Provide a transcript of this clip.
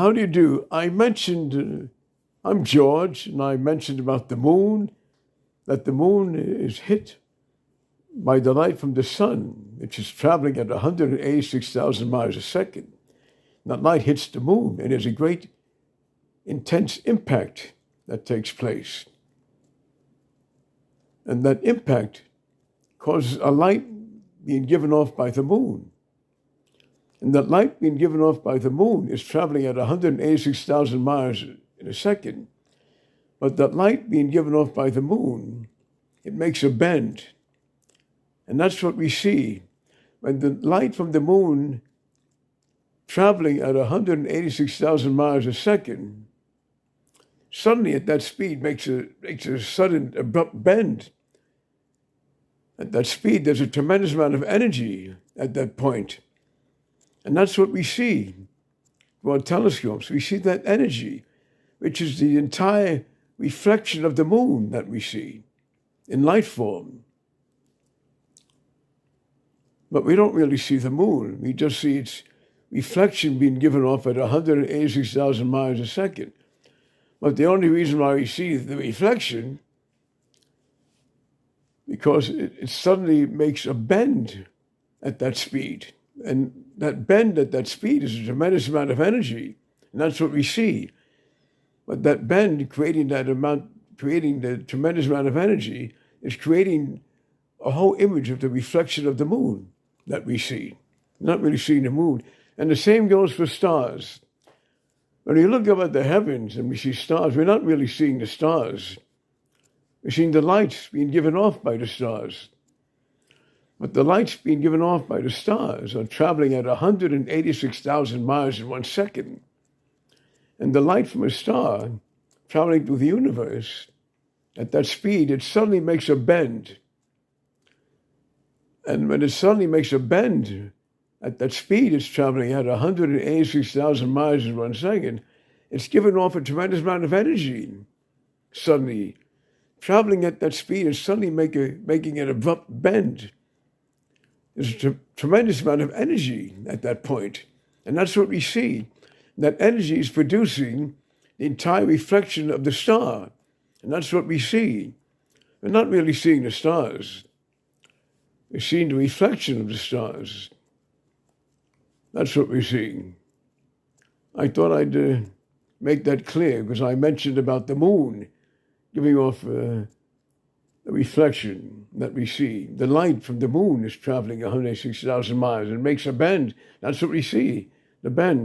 how do you do? I mentioned, I'm George, and I mentioned about the moon, that the moon is hit by the light from the sun, which is traveling at 186,000 miles a second. That light hits the moon, and there's a great, intense impact that takes place. And that impact causes a light being given off by the moon. And that light being given off by the moon is traveling at 186,000 miles in a second. But that light being given off by the moon, it makes a bend. And that's what we see. When the light from the moon traveling at 186,000 miles a second, suddenly at that speed makes a sudden abrupt bend. At that speed, there's a tremendous amount of energy at that point. And that's what we see through our telescopes. We see that energy, which is the entire reflection of the moon that we see in light form. But we don't really see the moon. We just see its reflection being given off at 186,000 miles a second. But the only reason why we see the reflection, because it suddenly makes a bend at that speed. And that bend at that speed is a tremendous amount of energy. And that's what we see. But that bend, creating the tremendous amount of energy, is creating a whole image of the reflection of the moon that we see. Not really seeing the moon. And the same goes for stars. When we look up at the heavens and we see stars, we're not really seeing the stars. We're seeing the lights being given off by the stars. But the lights being given off by the stars are traveling at 186,000 miles in 1 second. And the light from a star traveling through the universe at that speed, it suddenly makes a bend. And when it suddenly makes a bend at that speed, it's traveling at 186,000 miles in 1 second, it's giving off a tremendous amount of energy. Suddenly, traveling at that speed and suddenly making an abrupt bend. There's a tremendous amount of energy at that point. And that's what we see. That energy is producing the entire reflection of the star. And that's what we see. We're not really seeing the stars. We're seeing the reflection of the stars. That's what we're seeing. I thought I'd make that clear because I mentioned about the moon giving off the reflection that we see. The light from the moon is traveling 160,000 miles and makes a bend. That's what we see, the bend.